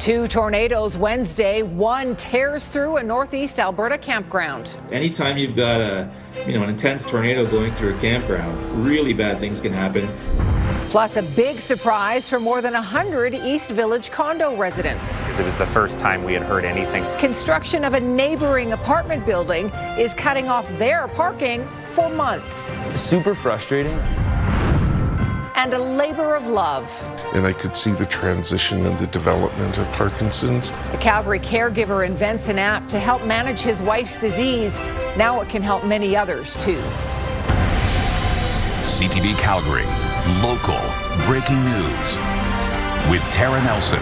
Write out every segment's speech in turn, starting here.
Two tornadoes Wednesday. One tears through a northeast Alberta campground. Anytime you've got an intense tornado going through a campground, really bad things can happen. Plus a big surprise for more than 100 East Village condo residents. It was the first time we had heard anything. Construction of a neighboring apartment building is cutting off their parking for months. Super frustrating. And a labor of love. And I could see the transition and the development of Parkinson's. The Calgary caregiver invents an app to help manage his wife's disease. Now it can help many others too. CTV Calgary, local breaking news with Tara Nelson.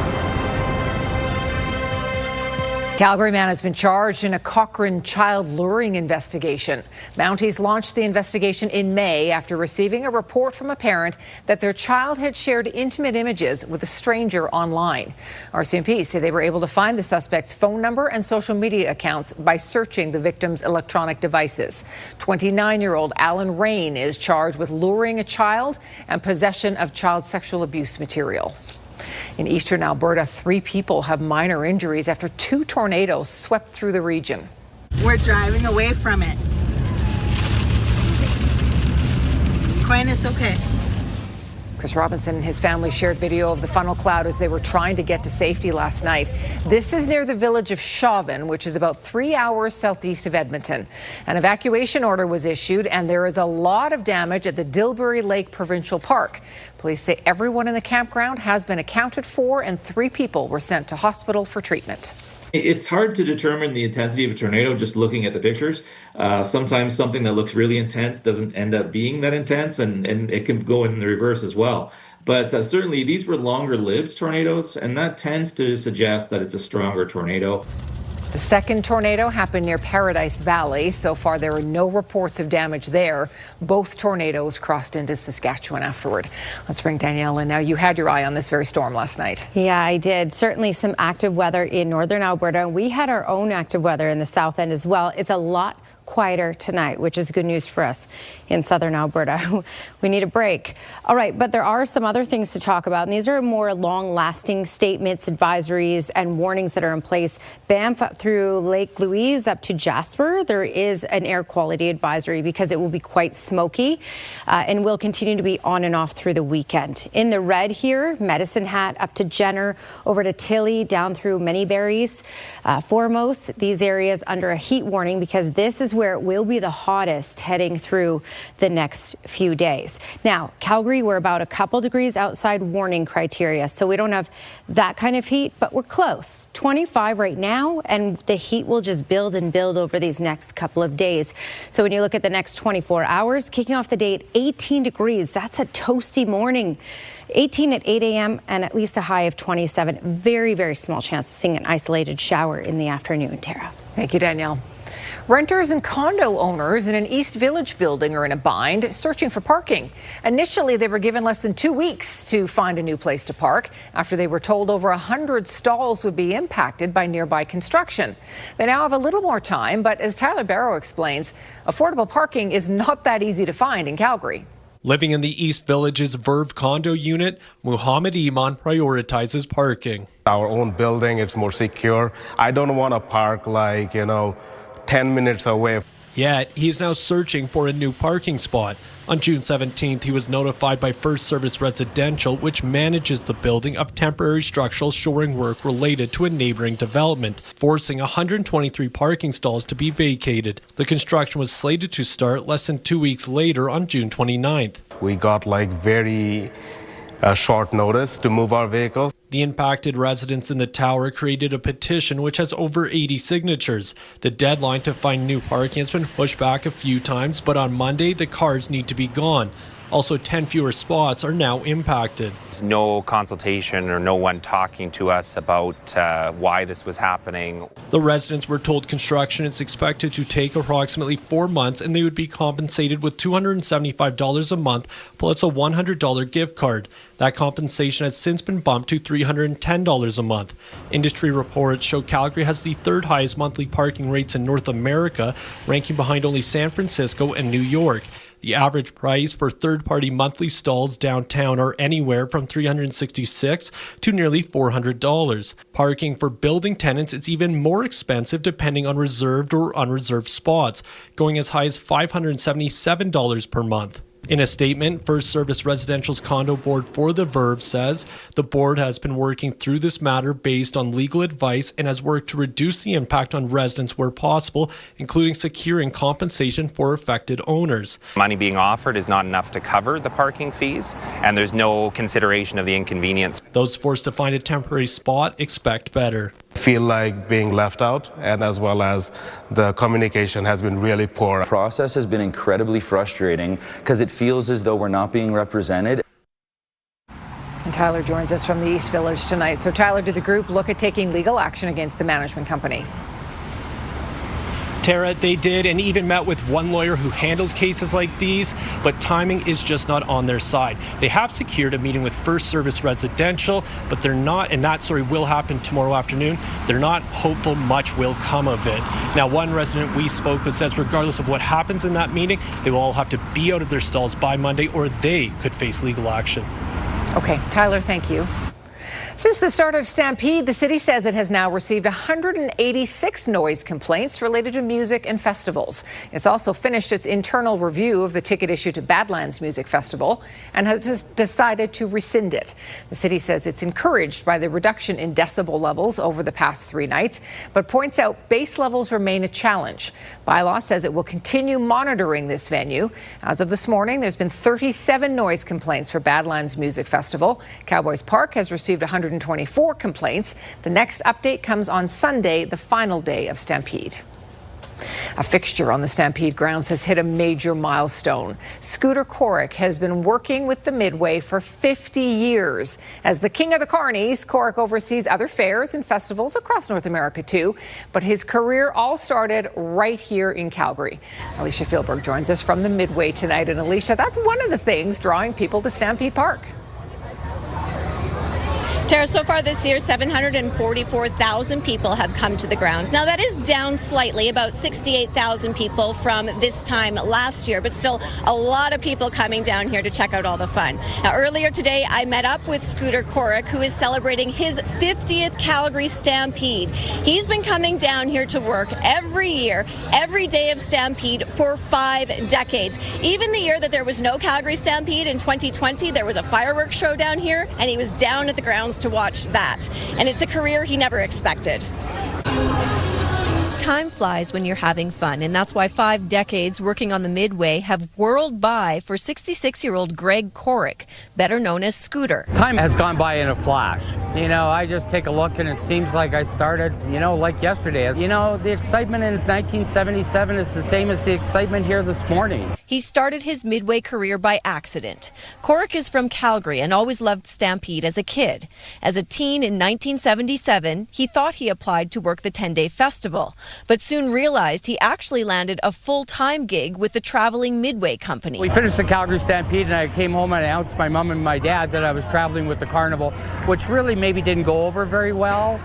Calgary man has been charged in a Cochrane child luring investigation. Mounties launched the investigation in May after receiving a report from a parent that their child had shared intimate images with a stranger online. RCMP say they were able to find the suspect's phone number and social media accounts by searching the victim's electronic devices. 29-year-old Alan Rain is charged with luring a child and possession of child sexual abuse material. In eastern Alberta, 3 people have minor injuries after 2 tornadoes swept through the region. We're driving away from it. Quinn, it's okay. Chris Robinson and his family shared video of the funnel cloud as they were trying to get to safety last night. This is near the village of Chauvin, which is about 3 hours southeast of Edmonton. An evacuation order was issued, and there is a lot of damage at the Dilbury Lake Provincial Park. Police say everyone in the campground has been accounted for, and 3 people were sent to hospital for treatment. It's hard to determine the intensity of a tornado just looking at the pictures. Sometimes something that looks really intense doesn't end up being that intense, and it can go in the reverse as well. But certainly these were longer-lived tornadoes, and that tends to suggest that it's a stronger tornado. The second tornado happened near Paradise Valley. So far, there are no reports of damage there. Both tornadoes crossed into Saskatchewan afterward. Let's bring Danielle in now. You had your eye on this very storm last night. Yeah, I did. Certainly some active weather in northern Alberta. We had our own active weather in the south end as well. It's a lot quieter tonight, which is good news for us in southern Alberta. We need a break. All right, but there are some other things to talk about, and these are more long-lasting statements, advisories, and warnings that are in place. Banff up through Lake Louise up to Jasper, there is an air quality advisory because it will be quite smoky and will continue to be on and off through the weekend. In the red here, Medicine Hat up to Jenner, over to Tilly, down through Manyberries. Foremost, these areas under a heat warning because this is where it will be the hottest heading through the next few days. Now, Calgary, we're about a couple degrees outside warning criteria, so we don't have that kind of heat, but we're close. 25 right now, and the heat will just build and build over these next couple of days. So when you look at the next 24 hours, kicking off the day at 18 degrees, that's a toasty morning. 18 at 8 a.m. and at least a high of 27. Very, very small chance of seeing an isolated shower in the afternoon, Tara. Thank you, Danielle. Renters and condo owners in an East Village building are in a bind searching for parking. Initially, they were given less than 2 weeks to find a new place to park after they were told over 100 stalls would be impacted by nearby construction. They now have a little more time, but as Tyler Barrow explains, affordable parking is not that easy to find in Calgary. Living in the East Village's Verve condo unit, Muhammad Iman prioritizes parking. Our own building, it's more secure. I don't want to park 10 minutes away. Yet, he's now searching for a new parking spot. On June 17th, he was notified by First Service Residential, which manages the building, of temporary structural shoring work related to a neighboring development, forcing 123 parking stalls to be vacated. The construction was slated to start less than 2 weeks later on June 29th. We got very short notice to move our vehicles. The impacted residents in the tower created a petition which has over 80 signatures. The deadline to find new parking has been pushed back a few times, but on Monday, the cars need to be gone. Also, 10 fewer spots are now impacted. No consultation or no one talking to us about why this was happening. The residents were told construction is expected to take approximately 4 months, and they would be compensated with $275 a month plus a $100 gift card. That compensation has since been bumped to $310 a month. Industry reports show Calgary has the 3rd highest monthly parking rates in North America, ranking behind only San Francisco and New York. The average price for third-party monthly stalls downtown are anywhere from $366 to nearly $400. Parking for building tenants is even more expensive depending on reserved or unreserved spots, going as high as $577 per month. In a statement, First Service Residential's condo board for The Verve says the board has been working through this matter based on legal advice and has worked to reduce the impact on residents where possible, including securing compensation for affected owners. Money being offered is not enough to cover the parking fees, and there's no consideration of the inconvenience. Those forced to find a temporary spot expect better. Feel like being left out, and as well as the communication has been really poor. The process has been incredibly frustrating because it feels as though we're not being represented. And Tyler joins us from the East Village tonight. So Tyler, did the group look at taking legal action against the management company? Tara, they did, and even met with one lawyer who handles cases like these, but timing is just not on their side. They have secured a meeting with First Service Residential, but they're not, and that story will happen tomorrow afternoon, they're not hopeful much will come of it. Now, one resident we spoke with says regardless of what happens in that meeting, they will all have to be out of their stalls by Monday or they could face legal action. Okay, Tyler, thank you. Since the start of Stampede, the city says it has now received 186 noise complaints related to music and festivals. It's also finished its internal review of the ticket issue to Badlands Music Festival and has decided to rescind it. The city says it's encouraged by the reduction in decibel levels over the past 3 nights, but points out bass levels remain a challenge. Bylaw says it will continue monitoring this venue. As of this morning, there's been 37 noise complaints for Badlands Music Festival. Cowboys Park has received 124 complaints. The next update comes on Sunday, the final day of Stampede. A fixture on the Stampede grounds has hit a major milestone. Scooter Corrick has been working with the Midway for 50 years. As the king of the carnies, Corrick oversees other fairs and festivals across North America too, but his career all started right here in Calgary. Alicia Fieldberg joins us from the Midway tonight. And Alicia, that's one of the things drawing people to Stampede Park. Tara, so far this year, 744,000 people have come to the grounds. Now, that is down slightly, about 68,000 people from this time last year, but still a lot of people coming down here to check out all the fun. Now, earlier today, I met up with Scooter Corrick, who is celebrating his 50th Calgary Stampede. He's been coming down here to work every year, every day of Stampede for 5 decades. Even the year that there was no Calgary Stampede in 2020, there was a fireworks show down here, and he was down at the grounds to watch that. And it's a career he never expected. Time flies when you're having fun, and that's why 5 decades working on the Midway have whirled by for 66-year-old Greg Corrick, better known as Scooter. Time has gone by in a flash. You know, I just take a look and it seems like I started, like yesterday. The excitement in 1977 is the same as the excitement here this morning. He started his Midway career by accident. Corrick is from Calgary and always loved Stampede as a kid. As a teen in 1977, he thought he applied to work the 10-day festival, but soon realized he actually landed a full-time gig with the traveling Midway company. We finished the Calgary Stampede and I came home and announced my mom and my dad that I was traveling with the carnival, which really maybe didn't go over very well.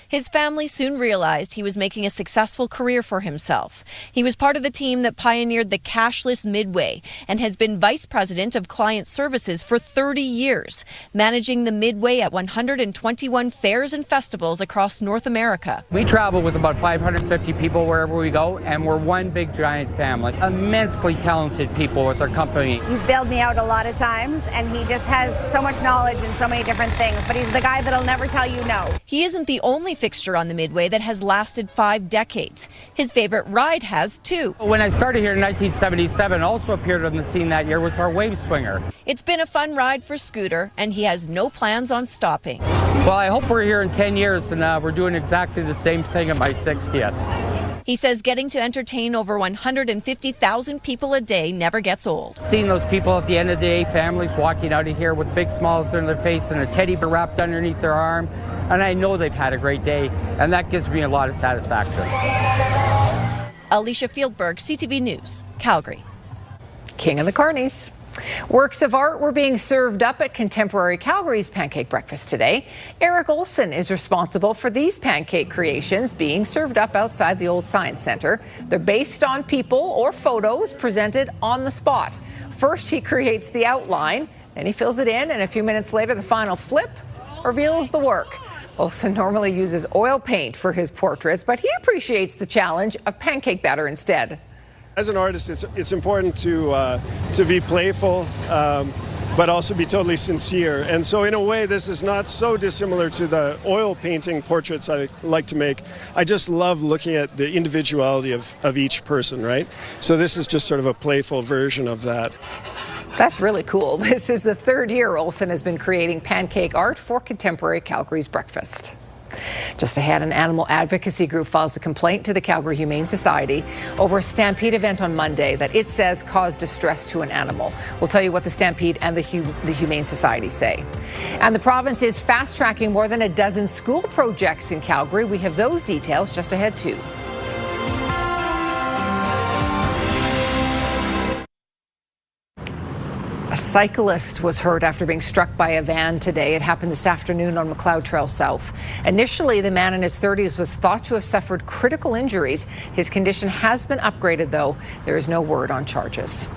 His family soon realized he was making a successful career for himself. He was part of the team that pioneered the cashless Midway and has been vice president of client services for 30 years, managing the Midway at 121 fairs and festivals across North America. We travel with about 550 people wherever we go, and we're one big giant family. Immensely talented people with our company. He's bailed me out a lot of times, and he just has so much knowledge in so many different things, but he's the guy that'll never tell you no. He isn't the only fixture on the Midway that has lasted 5 decades. His favorite ride has too. When I started here in 1977, also appeared on the scene that year was our wave swinger. It's been a fun ride for Scooter, and he has no plans on stopping. Well, I hope we're here in 10 years and we're doing exactly the same thing at my 60th. He says getting to entertain over 150,000 people a day never gets old. Seeing those people at the end of the day, families walking out of here with big smiles on their face and a teddy bear wrapped underneath their arm, and I know they've had a great day, and that gives me a lot of satisfaction. Alicia Fieldberg, CTV News, Calgary. King of the Carnies. Works of art were being served up at Contemporary Calgary's Pancake Breakfast today. Eric Olson is responsible for these pancake creations being served up outside the old Science Centre. They're based on people or photos presented on the spot. First, he creates the outline, then he fills it in, and a few minutes later, the final flip reveals the work. Olson normally uses oil paint for his portraits, but he appreciates the challenge of pancake batter instead. As an artist, it's important to be playful, but also be totally sincere. And so in a way, this is not so dissimilar to the oil painting portraits I like to make. I just love looking at the individuality of each person, right? So this is just sort of a playful version of that. That's really cool. This is the third year Olson has been creating pancake art for Contemporary Calgary's breakfast. Just ahead, an animal advocacy group files a complaint to the Calgary Humane Society over a stampede event on Monday that it says caused distress to an animal. We'll tell you what the Stampede and the Humane Society say. And the province is fast-tracking more than a dozen school projects in Calgary. We have those details just ahead, too. A cyclist was hurt after being struck by a van today. It happened this afternoon on McLeod Trail South. Initially, the man in his 30s was thought to have suffered critical injuries. His condition has been upgraded, though. There is no word on charges.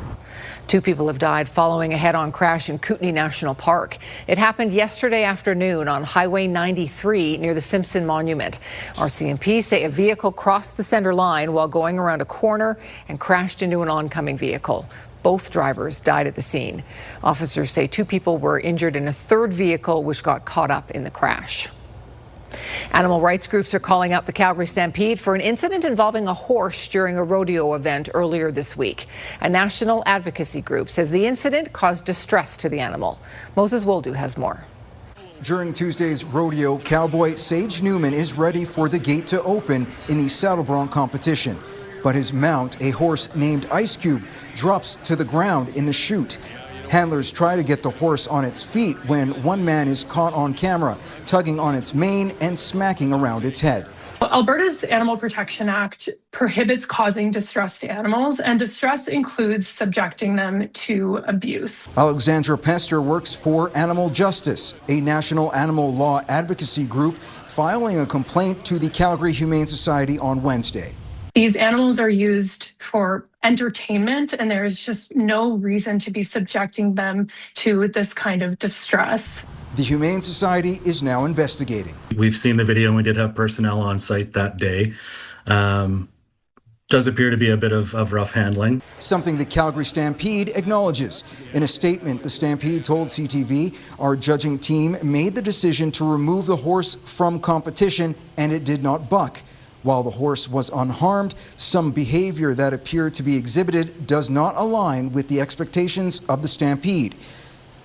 2 people have died following a head-on crash in Kootenay National Park. It happened yesterday afternoon on Highway 93 near the Simpson Monument. RCMP say a vehicle crossed the center line while going around a corner and crashed into an oncoming vehicle. Both drivers died at the scene. Officers say 2 people were injured in a third vehicle which got caught up in the crash. Animal rights groups are calling out the Calgary Stampede for an incident involving a horse during a rodeo event earlier this week. A national advocacy group says the incident caused distress to the animal. Moses Woldu has more. During Tuesday's rodeo, Cowboy Sage Newman is ready for the gate to open in the saddle bronc competition. But his mount, a horse named Ice Cube, drops to the ground in the chute. Handlers try to get the horse on its feet when one man is caught on camera, tugging on its mane and smacking around its head. Alberta's Animal Protection Act prohibits causing distress to animals, and distress includes subjecting them to abuse. Alexandra Pester works for Animal Justice, a national animal law advocacy group, filing a complaint to the Calgary Humane Society on Wednesday. These animals are used for entertainment, and there is just no reason to be subjecting them to this kind of distress. The Humane Society is now investigating. We've seen the video, and we did have personnel on site that day. Does appear to be a bit of rough handling. Something the Calgary Stampede acknowledges. In a statement, the Stampede told CTV, our judging team made the decision to remove the horse from competition, and it did not buck. While the horse was unharmed, some behavior that appeared to be exhibited does not align with the expectations of the Stampede.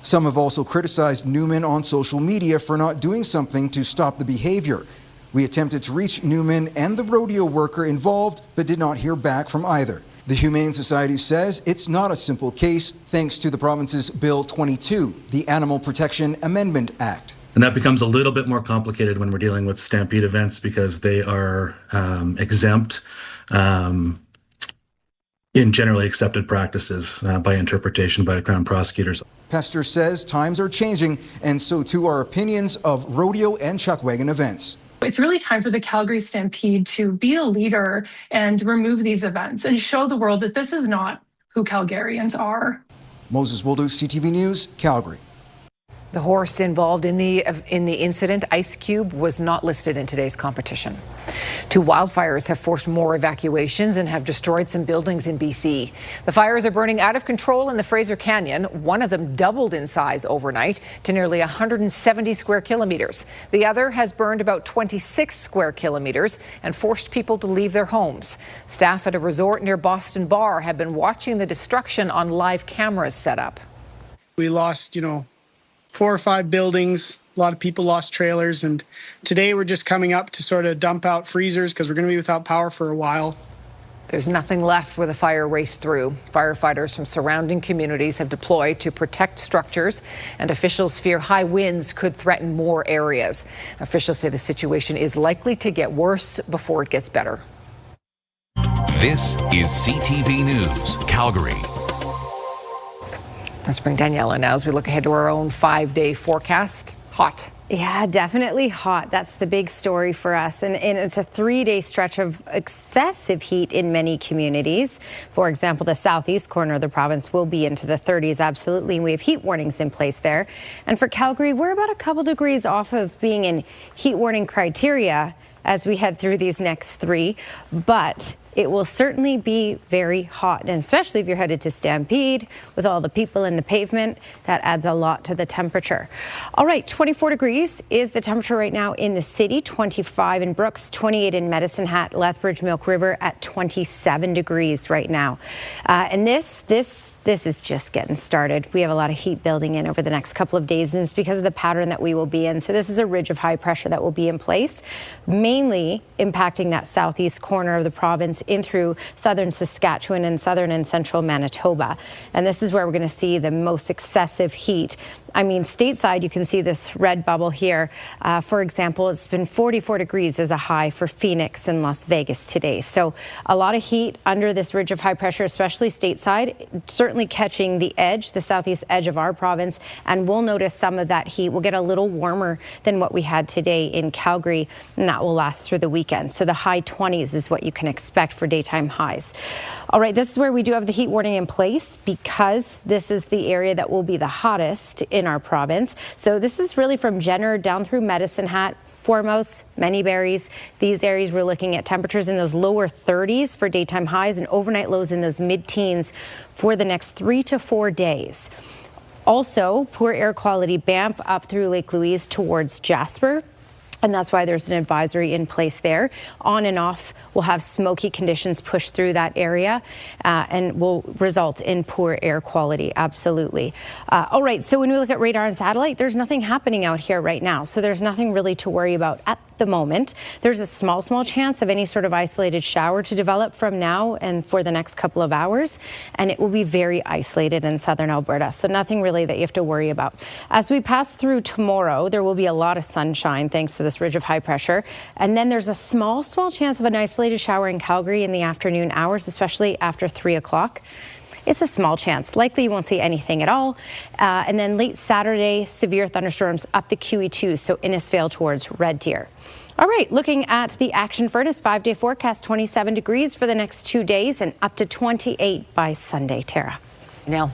Some have also criticized Newman on social media for not doing something to stop the behavior. We attempted to reach Newman and the rodeo worker involved, but did not hear back from either. The Humane Society says it's not a simple case thanks to the province's Bill 22, the Animal Protection Amendment Act. And that becomes a little bit more complicated when we're dealing with stampede events because they are exempt in generally accepted practices by interpretation by the Crown prosecutors. Pester says times are changing, and so too are opinions of rodeo and chuckwagon events. It's really time for the Calgary Stampede to be a leader and remove these events and show the world that this is not who Calgarians are. Moses Woldu, CTV News, Calgary. The horse involved in the incident, Ice Cube, was not listed in today's competition. 2 wildfires have forced more evacuations and have destroyed some buildings in BC. The fires are burning out of control in the Fraser Canyon. One of them doubled in size overnight to nearly 170 square kilometers. The other has burned about 26 square kilometers and forced people to leave their homes. Staff at a resort near Boston Bar have been watching the destruction on live cameras set up. We lost, 4 or 5 buildings. A lot of people lost trailers, and today we're just coming up to sort of dump out freezers because we're going to be without power for a while. There's nothing left where the fire raced through. Firefighters from surrounding communities have deployed to protect structures, and officials fear high winds could threaten more areas. Officials say the situation is likely to get worse before it gets better. This is CTV News, Calgary. Let's bring Daniela now as we look ahead to our own 5-day forecast. Hot. Yeah, definitely hot. That's the big story for us. And it's a 3-day stretch of excessive heat in many communities. For example, the southeast corner of the province will be into the 30s, absolutely. And we have heat warnings in place there. And for Calgary, we're about a couple degrees off of being in heat warning criteria as we head through these next 3. But it will certainly be very hot, and especially if you're headed to Stampede with all the people in the pavement, that adds a lot to the temperature. All right, 24 degrees is the temperature right now in the city, 25 in Brooks, 28 in Medicine Hat, Lethbridge, Milk River at 27 degrees right now. And this is just getting started. We have a lot of heat building in over the next couple of days, and it's because of the pattern that we will be in. So this is a ridge of high pressure that will be in place, mainly impacting that southeast corner of the province in through southern Saskatchewan and southern and central Manitoba. And this is where we're going to see the most excessive heat. I mean, stateside, you can see this red bubble here. For example, it's been 44 degrees as a high for Phoenix and Las Vegas today. So a lot of heat under this ridge of high pressure, especially stateside, certainly catching the edge, the southeast edge of our province. And we'll notice some of that heat will get a little warmer than what we had today in Calgary, and that will last through the weekend. So the high 20s is what you can expect for daytime highs. All right, this is where we do have the heat warning in place because this is the area that will be the hottest in our province. So this is really from Jenner down through Medicine Hat, Foremost, Many Berries. These areas we're looking at temperatures in those lower 30s for daytime highs and overnight lows in those mid-teens for the next 3 to 4 days. Also, poor air quality Banff up through Lake Louise towards Jasper. And that's why there's an advisory in place there. On and off, we'll have smoky conditions push through that area and will result in poor air quality, absolutely. All right, so when we look at radar and satellite, there's nothing happening out here right now. So there's nothing really to worry about at the moment. There's a small chance of any sort of isolated shower to develop from now and for the next couple of hours. And it will be very isolated in southern Alberta. So nothing really that you have to worry about. As we pass through tomorrow, there will be a lot of sunshine thanks to this ridge of high pressure. And then there's a small chance of an isolated shower in Calgary in the afternoon hours, especially after 3 o'clock. It's a small chance. Likely you won't see anything at all. And then late Saturday, severe thunderstorms up the QE2, so Innisfail towards Red Deer. All right, looking at the Action Furnace 5-day forecast, 27 degrees for the next 2 days and up to 28 by Sunday. Tara. Now,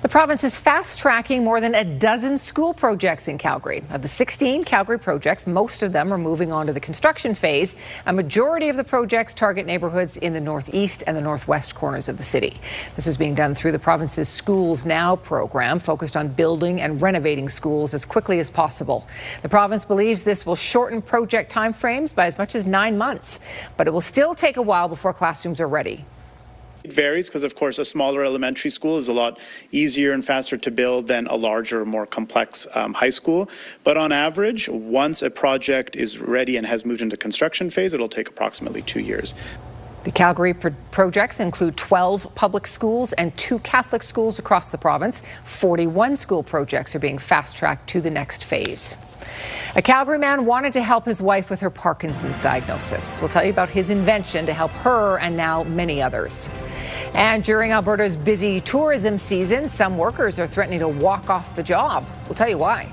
the province is fast-tracking more than a dozen school projects in Calgary. Of the 16 Calgary projects, most of them are moving on to the construction phase. A majority of the projects target neighborhoods in the northeast and the northwest corners of the city. This is being done through the province's Schools Now program, focused on building and renovating schools as quickly as possible. The province believes this will shorten project timeframes by as much as 9 months, but it will still take a while before classrooms are ready. It varies because, of course, a smaller elementary school is a lot easier and faster to build than a larger, more complex high school. But on average, once a project is ready and has moved into construction phase, it'll take approximately 2 years. The Calgary projects include 12 public schools and 2 Catholic schools across the province. 41 school projects are being fast-tracked to the next phase. A Calgary man wanted to help his wife with her Parkinson's diagnosis. We'll tell you about his invention to help her and now many others. And during Alberta's busy tourism season, some workers are threatening to walk off the job. We'll tell you why.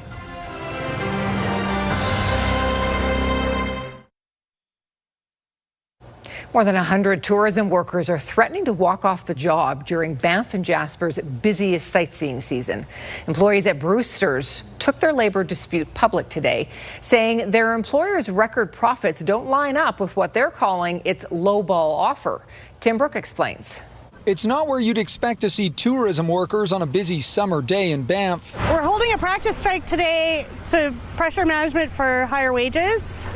More than 100 tourism workers are threatening to walk off the job during Banff and Jasper's busiest sightseeing season. Employees at Brewster's took their labor dispute public today, saying their employer's record profits don't line up with what they're calling its lowball offer. Tim Brook explains. It's not where you'd expect to see tourism workers on a busy summer day in Banff. We're holding a practice strike today to pressure management for higher wages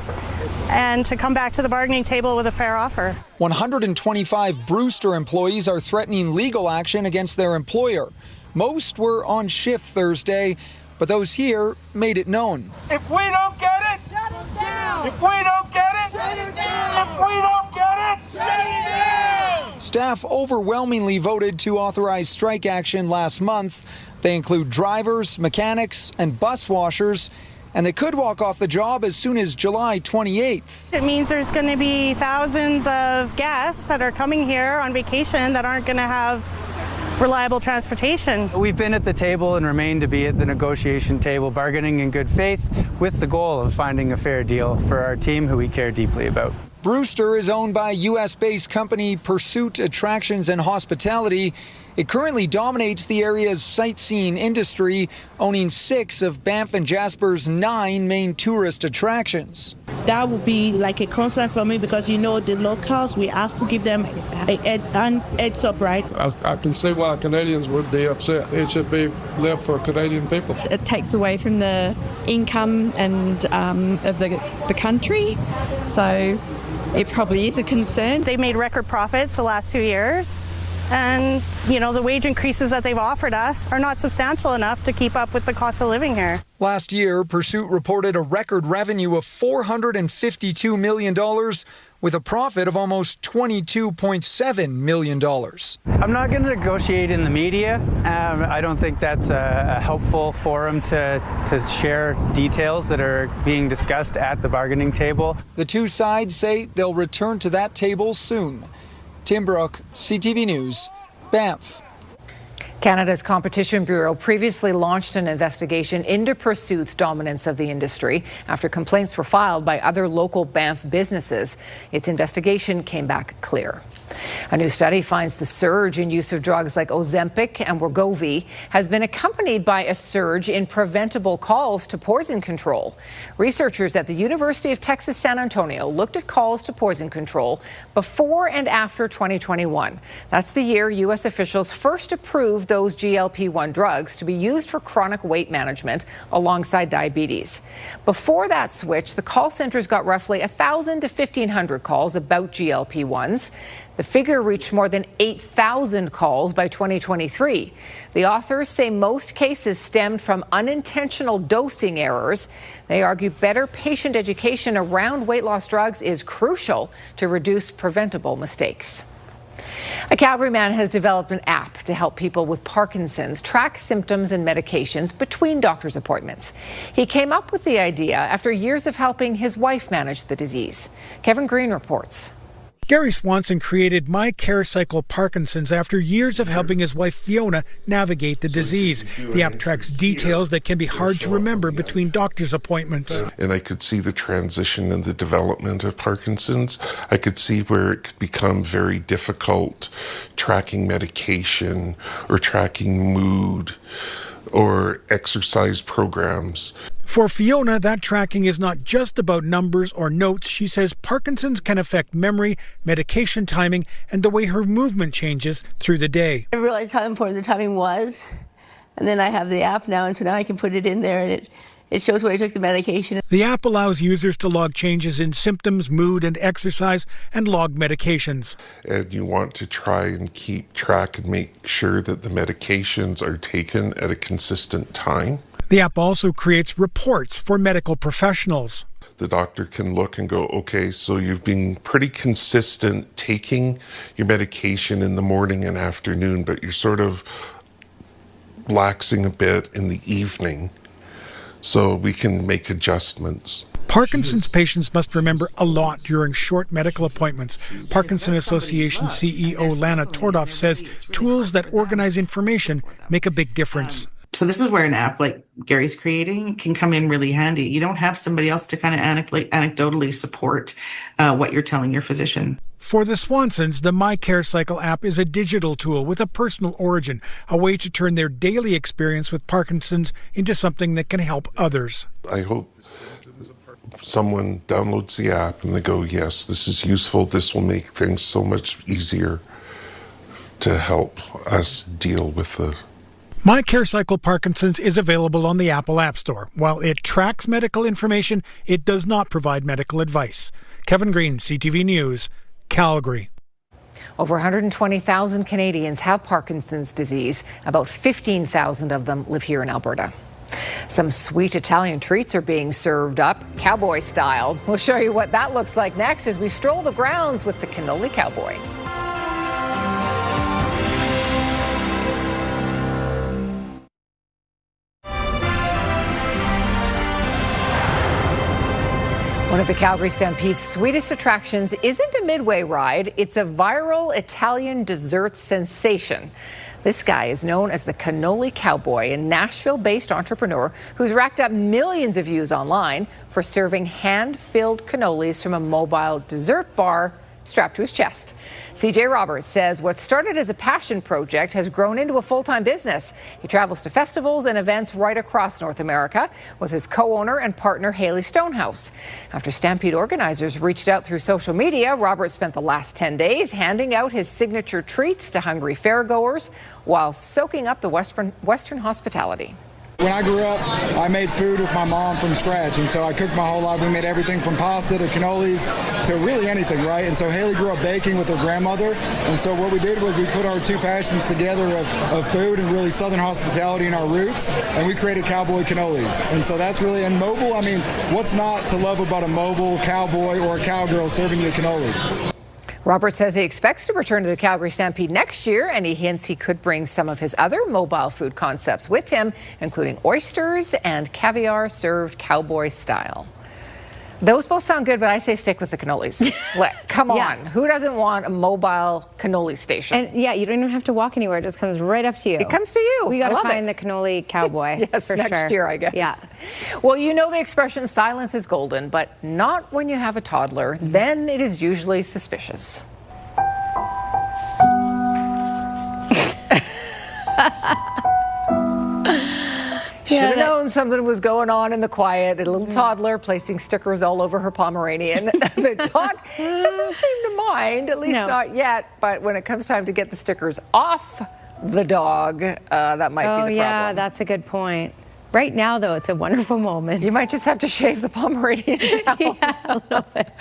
and to come back to the bargaining table with a fair offer. 125 Brewster employees are threatening legal action against their employer. Most were on shift Thursday, but those here made it known. If we don't get it, shut it down. If we don't get it, shut it down. If we don't get it, shut it down. Staff overwhelmingly voted to authorize strike action last month. They include drivers, mechanics, and bus washers, and they could walk off the job as soon as July 28th. It means there's going to be thousands of guests that are coming here on vacation that aren't going to have reliable transportation. We've been at the table and remain to be at the negotiation table, bargaining in good faith with the goal of finding a fair deal for our team who we care deeply about. Brewster is owned by U.S.-based company Pursuit Attractions and Hospitality. It currently dominates the area's sightseeing industry, owning 6 of Banff and Jasper's 9 main tourist attractions. That would be like a concern for me because, the locals, we have to give them an heads up, right? I can see why Canadians would be upset. It should be left for Canadian people. It takes away from the income and of the country, so it probably is a concern. They made record profits the last 2 years. And, the wage increases that they've offered us are not substantial enough to keep up with the cost of living here. Last year, Pursuit reported a record revenue of $452 million with a profit of almost $22.7 million. I'm not going to negotiate in the media. I don't think that's a helpful forum to share details that are being discussed at the bargaining table. The two sides say they'll return to that table soon. Tim Brooke, CTV News, Banff. Canada's Competition Bureau previously launched an investigation into Pursuit's dominance of the industry after complaints were filed by other local Banff businesses. Its investigation came back clear. A new study finds the surge in use of drugs like Ozempic and Wegovy has been accompanied by a surge in preventable calls to poison control. Researchers at the University of Texas San Antonio looked at calls to poison control before and after 2021. That's the year U.S. officials first approved those GLP-1 drugs to be used for chronic weight management alongside diabetes. Before that switch, the call centers got roughly 1,000 to 1,500 calls about GLP-1s. The figure reached more than 8,000 calls by 2023. The authors say most cases stemmed from unintentional dosing errors. They argue better patient education around weight loss drugs is crucial to reduce preventable mistakes. A Calgary man has developed an app to help people with Parkinson's track symptoms and medications between doctor's appointments. He came up with the idea after years of helping his wife manage the disease. Kevin Green reports. Gary Swanson created My Care Cycle Parkinson's after years of helping his wife Fiona navigate the disease. The app tracks details that can be hard to remember between doctor's appointments. And I could see the transition and the development of Parkinson's. I could see where it could become very difficult tracking medication or tracking mood or exercise programs. For Fiona, that tracking is not just about numbers or notes. She says Parkinson's can affect memory, medication timing, and the way her movement changes through the day. I realized how important the timing was, and then I have the app now, and so now I can put it in there, and it shows when I took the medication. The app allows users to log changes in symptoms, mood, and exercise, and log medications. And you want to try and keep track and make sure that the medications are taken at a consistent time. The app also creates reports for medical professionals. The doctor can look and go, okay, so you've been pretty consistent taking your medication in the morning and afternoon, but you're sort of laxing a bit in the evening, so we can make adjustments. Parkinson's patients must remember a lot during short medical appointments. Parkinson Association CEO Lana Tordoff says tools that organize information make a big difference. So this is where an app like Gary's creating can come in really handy. You don't have somebody else to kind of anecdotally support what you're telling your physician. For the Swansons, the My Care Cycle app is a digital tool with a personal origin, a way to turn their daily experience with Parkinson's into something that can help others. I hope someone downloads the app and they go, yes, this is useful. This will make things so much easier to help us deal with the My Care Cycle Parkinson's is available on the Apple App Store. While it tracks medical information, it does not provide medical advice. Kevin Green, CTV News, Calgary. Over 120,000 Canadians have Parkinson's disease. About 15,000 of them live here in Alberta. Some sweet Italian treats are being served up, cowboy style. We'll show you what that looks like next as we stroll the grounds with the Cannoli Cowboy. One of the Calgary Stampede's sweetest attractions isn't a Midway ride, it's a viral Italian dessert sensation. This guy is known as the Cannoli Cowboy, a Nashville-based entrepreneur who's racked up millions of views online for serving hand-filled cannolis from a mobile dessert bar strapped to his chest. CJ Roberts says what started as a passion project has grown into a full-time business. He travels to festivals and events right across North America with his co-owner and partner Haley Stonehouse. After Stampede organizers reached out through social media, Roberts spent the last 10 days handing out his signature treats to hungry fairgoers while soaking up the Western hospitality. When I grew up, I made food with my mom from scratch, and so I cooked my whole life. We made everything from pasta to cannolis to really anything, right? And so Haley grew up baking with her grandmother, and so what we did was we put our two passions together of food and really Southern hospitality in our roots, and we created Cowboy Cannolis. And so that's really, and mobile, I mean, what's not to love about a mobile cowboy or a cowgirl serving you a cannoli? Roberts says he expects to return to the Calgary Stampede next year, and he hints he could bring some of his other mobile food concepts with him, including oysters and caviar served cowboy style. Those both sound good, but I say stick with the cannolis. Come on. Who doesn't want a mobile cannoli station? And yeah, you don't even have to walk anywhere. It just comes right up to you. It comes to you. We got to find the Cannoli Cowboy. Yes, for next sure. year, I guess. Yeah. Well, you know the expression silence is golden, but not when you have a toddler. Then it is usually suspicious. Should have known something was going on in the quiet. A little toddler placing stickers all over her Pomeranian. The dog doesn't seem to mind, at least not yet. But when it comes time to get the stickers off the dog, that might be the problem. Yeah, that's a good point. Right now, though, it's a wonderful moment. You might just have to shave the Pomeranian down. Yeah, a little bit.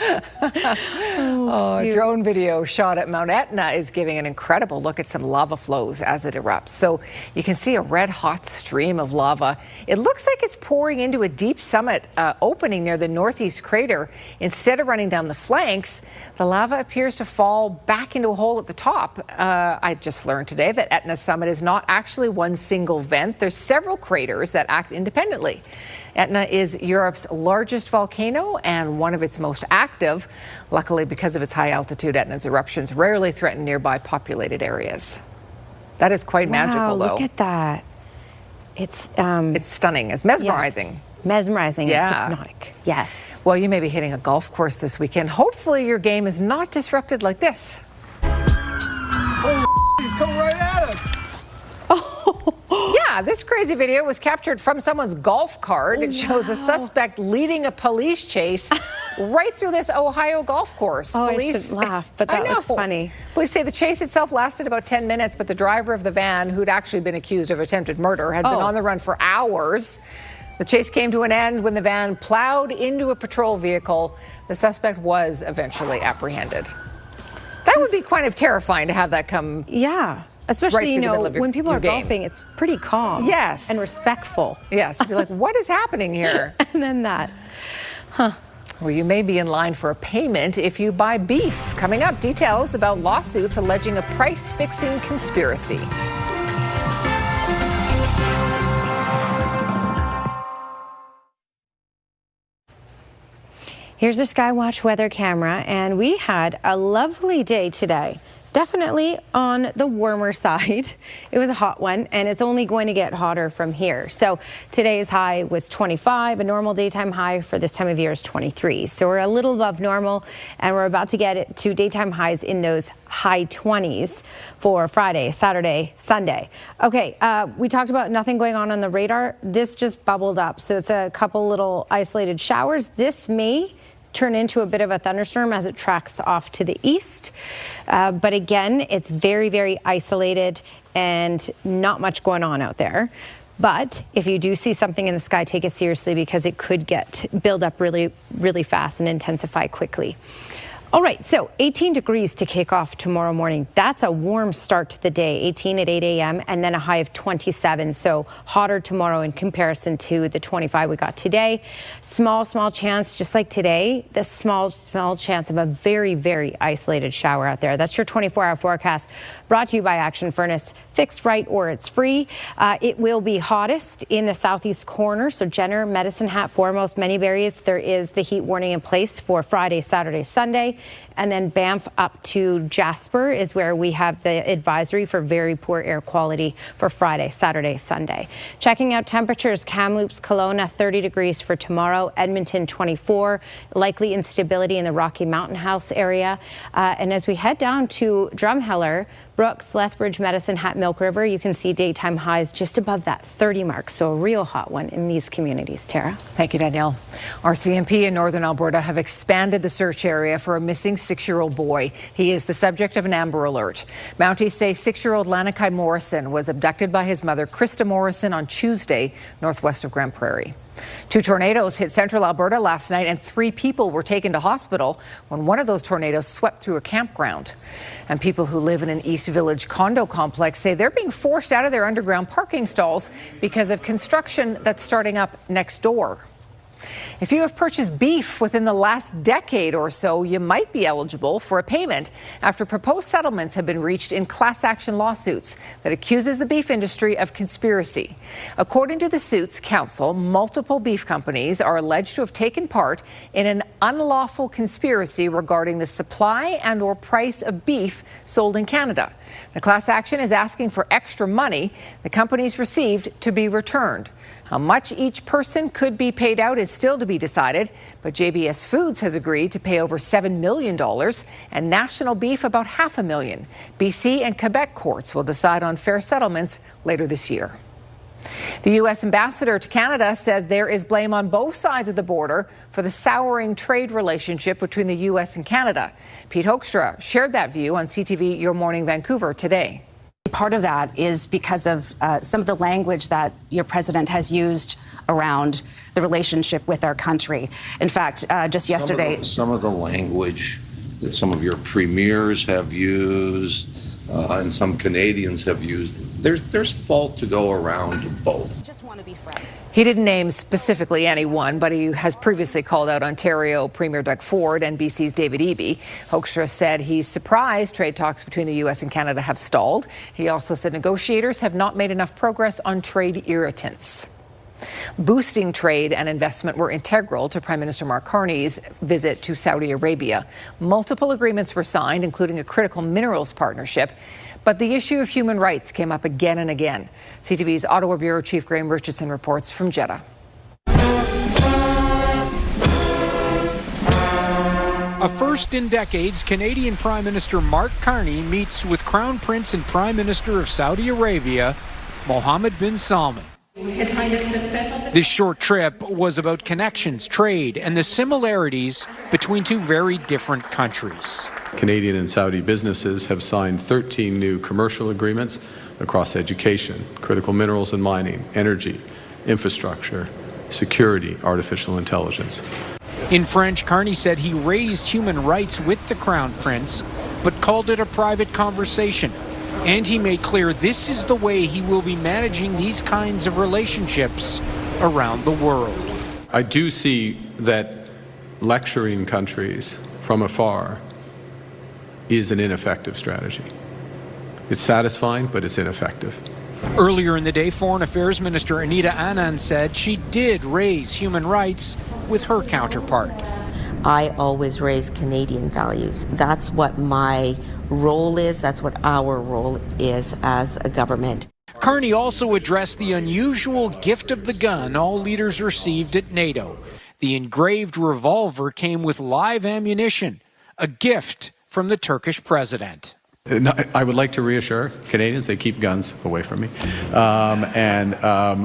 A drone video shot at Mount Etna is giving an incredible look at some lava flows as it erupts. So you can see a red-hot stream of lava. It looks like it's pouring into a deep summit opening near the northeast crater. Instead of running down the flanks, the lava appears to fall back into a hole at the top. I just learned today that Etna summit is not actually one single vent. There's several craters that act independently. Etna is Europe's largest volcano and one of its most active. Luckily, because of its high altitude, Etna's eruptions rarely threaten nearby populated areas. That is quite magical, though. Look at that. It's stunning. It's mesmerizing. Yeah. Mesmerizing. Yeah. Hypnotic. Yes. Well, you may be hitting a golf course this weekend. Hopefully your game is not disrupted like this. Oh, he's coming right at us. Yeah, this crazy video was captured from someone's golf cart. It shows a suspect leading a police chase right through this Ohio golf course. Police, I shouldn't laugh, but that was funny. Police say the chase itself lasted about 10 minutes, but the driver of the van, who'd actually been accused of attempted murder, had been on the run for hours. The chase came to an end when the van plowed into a patrol vehicle. The suspect was eventually apprehended. That would be kind of terrifying to have that come. Yeah. Especially, right when people are golfing, it's pretty calm. Yes. And respectful. Yes. You'd be like, what is happening here? And then that. Huh. Well, you may be in line for a payment if you buy beef. Coming up, details about lawsuits alleging a price-fixing conspiracy. Here's a Skywatch weather camera, and we had a lovely day today. Definitely on the warmer side. It was a hot one, and it's only going to get hotter from here. So today's high was 25. A normal daytime high for this time of year is 23. So we're a little above normal, and we're about to get it to daytime highs in those high 20s for Friday, Saturday, Sunday. Okay, we talked about nothing going on the radar. This just bubbled up. So it's a couple little isolated showers. This may turn into a bit of a thunderstorm as it tracks off to the east. But again, it's very, very isolated and not much going on out there. But if you do see something in the sky, take it seriously because it could build up really, really fast and intensify quickly. All right, so 18 degrees to kick off tomorrow morning. That's a warm start to the day, 18 at 8 a.m. and then a high of 27. So hotter tomorrow in comparison to the 25 we got today. Small chance, just like today, the small chance of a very, very isolated shower out there. That's your 24-hour forecast brought to you by Action Furnace. Fixed right or it's free. It will be hottest in the southeast corner. So Jenner, Medicine Hat, foremost, many areas. There is the heat warning in place for Friday, Saturday, Sunday. And then Banff up to Jasper is where we have the advisory for very poor air quality for Friday, Saturday, Sunday. Checking out temperatures, Kamloops, Kelowna, 30 degrees for tomorrow, Edmonton, 24, likely instability in the Rocky Mountain House area. And as we head down to Drumheller, Brooks, Lethbridge, Medicine Hat, Milk River, you can see daytime highs just above that 30 mark. So a real hot one in these communities. Tara. Thank you, Danielle. RCMP in Northern Alberta have expanded the search area for a missing 6-year-old boy. He is the subject of an Amber Alert. Mounties say 6-year-old Lanakai Morrison was abducted by his mother, Krista Morrison, on Tuesday, northwest of Grand Prairie. 2 tornadoes hit central Alberta last night and 3 people were taken to hospital when one of those tornadoes swept through a campground. And people who live in an East Village condo complex say they're being forced out of their underground parking stalls because of construction that's starting up next door. If you have purchased beef within the last decade or so, you might be eligible for a payment after proposed settlements have been reached in class action lawsuits that accuses the beef industry of conspiracy. According to the suits counsel, multiple beef companies are alleged to have taken part in an unlawful conspiracy regarding the supply and or price of beef sold in Canada. The class action is asking for extra money the companies received to be returned. How much each person could be paid out is still to be decided, but JBS Foods has agreed to pay over $7 million and National Beef about $500,000. BC and Quebec courts will decide on fair settlements later this year. The U.S. ambassador to Canada says there is blame on both sides of the border for the souring trade relationship between the U.S. and Canada. Pete Hoekstra shared that view on CTV Your Morning Vancouver today. Part of that is because of some of the language that your president has used around the relationship with our country. In fact, just yesterday... Some of the language that some of your premiers have used and some Canadians have used, there's fault to go around both. Just want to be friends. He didn't name specifically anyone, but he has previously called out Ontario Premier Doug Ford and BC's David Eby. Hoekstra said he's surprised trade talks between the U.S. and Canada have stalled. He also said negotiators have not made enough progress on trade irritants. Boosting trade and investment were integral to Prime Minister Mark Carney's visit to Saudi Arabia. Multiple agreements were signed, including a critical minerals partnership. But the issue of human rights came up again and again. CTV's Ottawa Bureau Chief Graham Richardson reports from Jeddah. A first in decades, Canadian Prime Minister Mark Carney meets with Crown Prince and Prime Minister of Saudi Arabia, Mohammed bin Salman. This short trip was about connections, trade, and the similarities between 2 very different countries. Canadian and Saudi businesses have signed 13 new commercial agreements across education, critical minerals and mining, energy, infrastructure, security, artificial intelligence. In French, Carney said he raised human rights with the Crown Prince, but called it a private conversation. And he made clear this is the way he will be managing these kinds of relationships around the world. I do see that lecturing countries from afar is an ineffective strategy. It's satisfying, but it's ineffective. Earlier in the day, Foreign Affairs Minister Anita Anand said she did raise human rights with her counterpart. I always raise Canadian values. That's what my role is. That's what our role is as a government. Carney also addressed the unusual gift of the gun all leaders received at NATO. The engraved revolver came with live ammunition, a gift from the Turkish president. I would like to reassure Canadians they keep guns away from me.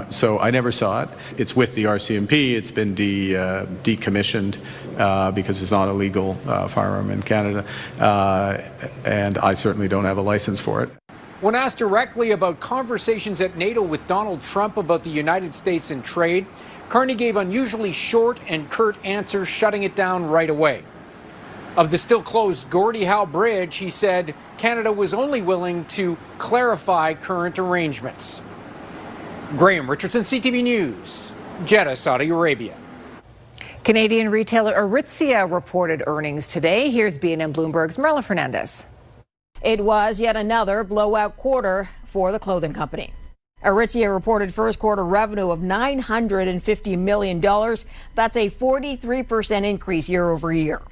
So I never saw it. It's with the RCMP. It's been decommissioned because it's not a legal firearm in Canada. And I certainly don't have a license for it. When asked directly about conversations at NATO with Donald Trump about the United States and trade, Carney gave unusually short and curt answers, shutting it down right away. Of the still closed Gordie Howe Bridge, he said Canada was only willing to clarify current arrangements. Graham Richardson, CTV News, Jeddah, Saudi Arabia. Canadian retailer Aritzia reported earnings today. Here's BNN Bloomberg's Marla Fernandez. It was yet another blowout quarter for the clothing company. Aritzia reported first quarter revenue of $950 million. That's a 43% increase year over year.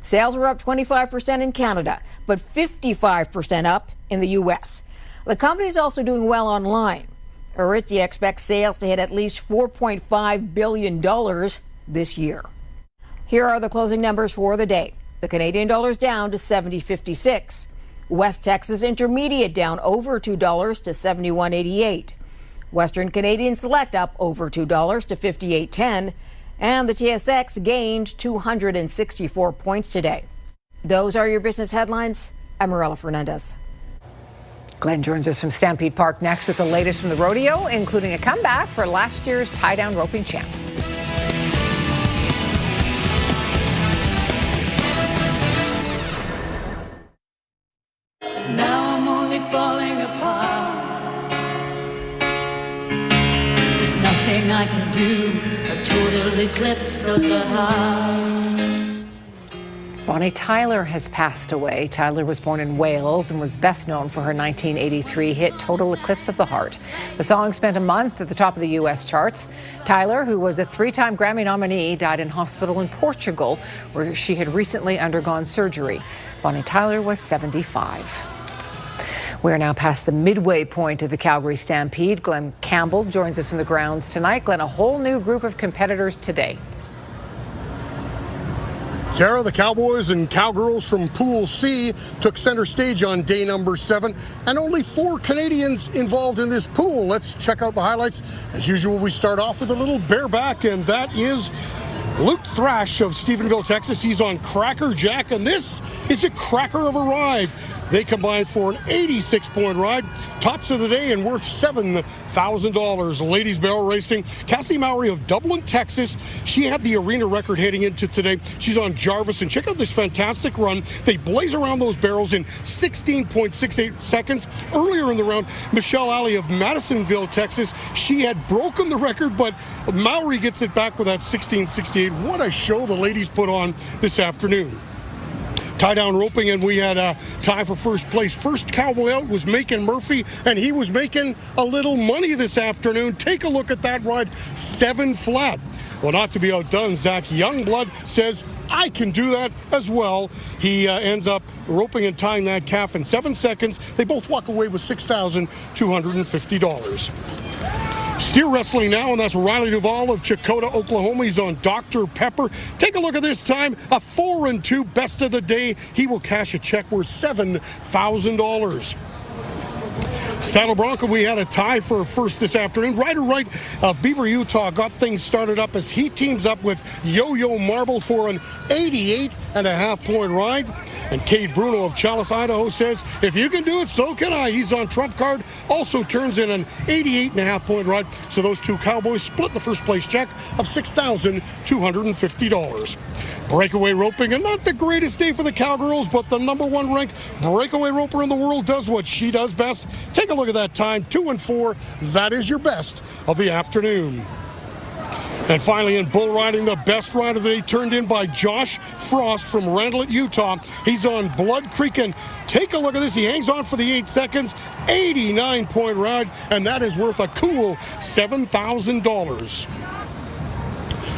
Sales were up 25% in Canada, but 55% up in the U.S. The company is also doing well online. Aritzia expects sales to hit at least $4.5 billion this year. Here are the closing numbers for the day. The Canadian dollar is down to 70.56. West Texas Intermediate down over $2 to 71.88. Western Canadian Select up over $2 to 58.10. And the TSX gained 264 points today. Those are your business headlines. I'm Morella Fernandez. Glenn joins us from Stampede Park next with the latest from the rodeo, including a comeback for last year's tie-down roping champ. Now I'm only falling apart. There's nothing I can do. A total eclipse of the heart. Bonnie Tyler has passed away. Tyler was born in Wales and was best known for her 1983 hit Total Eclipse of the Heart. The song spent a month at the top of the U.S. charts. Tyler, who was a 3-time Grammy nominee, died in hospital in Portugal, where she had recently undergone surgery. Bonnie Tyler was 75. We are now past the midway point of the Calgary Stampede. Glenn Campbell joins us from the grounds tonight. Glenn, a whole new group of competitors today. Tara, the Cowboys and Cowgirls from Pool C took center stage on day number 7, and only 4 Canadians involved in this pool. Let's check out the highlights. As usual, we start off with a little bareback, and that is Luke Thrash of Stephenville, Texas. He's on Cracker Jack, and this is a cracker of a ride. They combined for an 86-point ride. Tops of the day and worth $7,000. Ladies barrel racing, Cassie Mowry of Dublin, Texas. She had the arena record heading into today. She's on Jarvis, and check out this fantastic run. They blaze around those barrels in 16.68 seconds. Earlier in the round, Michelle Alley of Madisonville, Texas. She had broken the record, but Mowry gets it back with that 16.68. What a show the ladies put on this afternoon. Tie-down roping, and we had a tie for first place. First cowboy out was Macon Murphy, and he was making a little money this afternoon. Take a look at that ride, 7 flat. Well, not to be outdone, Zach Youngblood says, I can do that as well. He ends up roping and tying that calf in 7 seconds. They both walk away with $6,250. Steer wrestling now, and that's Riley Duvall of Chakotah, Oklahoma. He's on Dr. Pepper. Take a look at this time, a 4-2 best of the day. He will cash a check worth $7,000. Saddle Bronco, we had a tie for first this afternoon. Ryder Wright of Beaver, Utah got things started up as he teams up with Yo-Yo Marble for an 88.5-point ride. And Cade Bruno of Chalice, Idaho says, if you can do it, so can I. He's on trump card, also turns in an 88.5-point ride. So those two Cowboys split the first place check of $6,250. Breakaway roping, and not the greatest day for the Cowgirls, but the #1 ranked breakaway roper in the world does what she does best. Take a look at that time, 2-4. That is your best of the afternoon. And finally, in bull riding, the best ride of the day turned in by Josh Frost from Randlett, Utah. He's on Blood Creek, and take a look at this. He hangs on for the 8 seconds, 89-point ride, and that is worth a cool $7,000.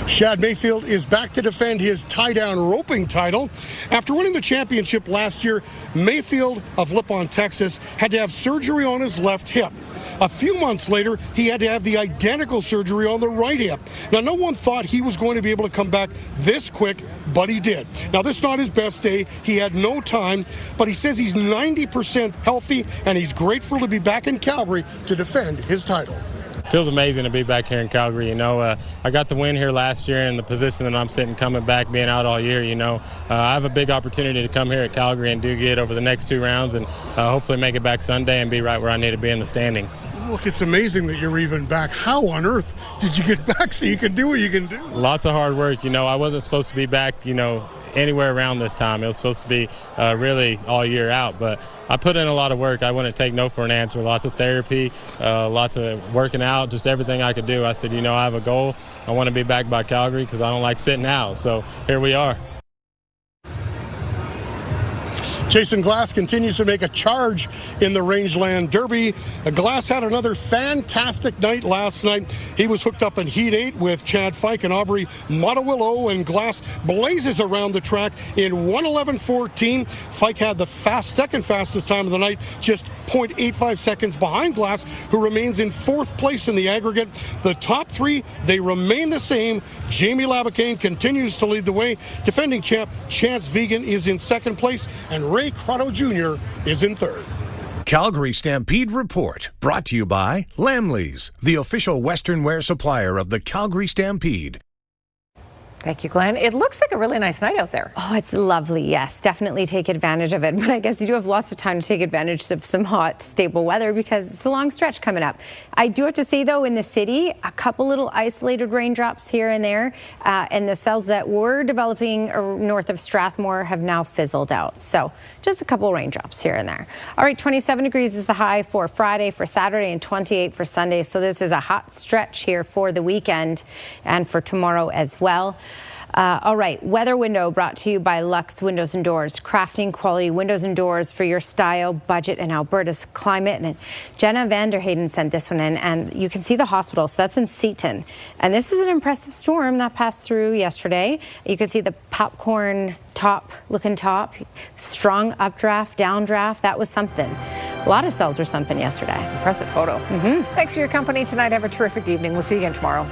Shad Mayfield is back to defend his tie-down roping title. After winning the championship last year, Mayfield of Lippon, Texas, had to have surgery on his left hip. A few months later, he had to have the identical surgery on the right hip. Now, no one thought he was going to be able to come back this quick, but he did. Now, this is not his best day. He had no time, but he says he's 90% healthy, and he's grateful to be back in Calgary to defend his title. Feels amazing to be back here in Calgary. I got the win here last year in the position that I'm sitting, coming back, being out all year. I have a big opportunity to come here at Calgary and do good over the next 2 rounds, and hopefully make it back Sunday and be right where I need to be in the standings. Look, it's amazing that you're even back. How on earth did you get back so you can do what you can do? Lots of hard work. I wasn't supposed to be back, anywhere around this time. It was supposed to be really all year out, but I put in a lot of work. I wouldn't take no for an answer. Lots of therapy, lots of working out, just everything I could do. I said, I have a goal. I want to be back by Calgary because I don't like sitting out. So here we are. Jason Glass continues to make a charge in the Rangeland Derby. Glass had another fantastic night last night. He was hooked up in Heat 8 with Chad Fike and Aubrey Mottawillow, and Glass blazes around the track in 1:11.14. Fike had the second fastest time of the night, just 0.85 seconds behind Glass, who remains in 4th place in the aggregate. The top 3, they remain the same. Jamie Labacane continues to lead the way. Defending champ Chance Vegan is in 2nd place, and Ray Crotto Jr. is in 3rd. Calgary Stampede Report, brought to you by Lamley's, the official Western wear supplier of the Calgary Stampede. Thank you, Glenn. It looks like a really nice night out there. Oh, it's lovely. Yes, definitely take advantage of it. But I guess you do have lots of time to take advantage of some hot, stable weather because it's a long stretch coming up. I do have to say, though, in the city, a couple little isolated raindrops here and there. And the cells that were developing north of Strathmore have now fizzled out. So just a couple raindrops here and there. All right, 27 degrees is the high for Friday, for Saturday, and 28 for Sunday. So this is a hot stretch here for the weekend and for tomorrow as well. All right, weather window brought to you by Lux Windows and Doors, crafting quality windows and doors for your style, budget, and Alberta's climate. And Jenna Vanderhayden sent this one in, and you can see the hospital. So that's in Seaton. And this is an impressive storm that passed through yesterday. You can see the popcorn looking top, strong updraft, downdraft. That was something. A lot of cells were something yesterday. Impressive photo. Thanks for your company tonight. Have a terrific evening. We'll see you again tomorrow.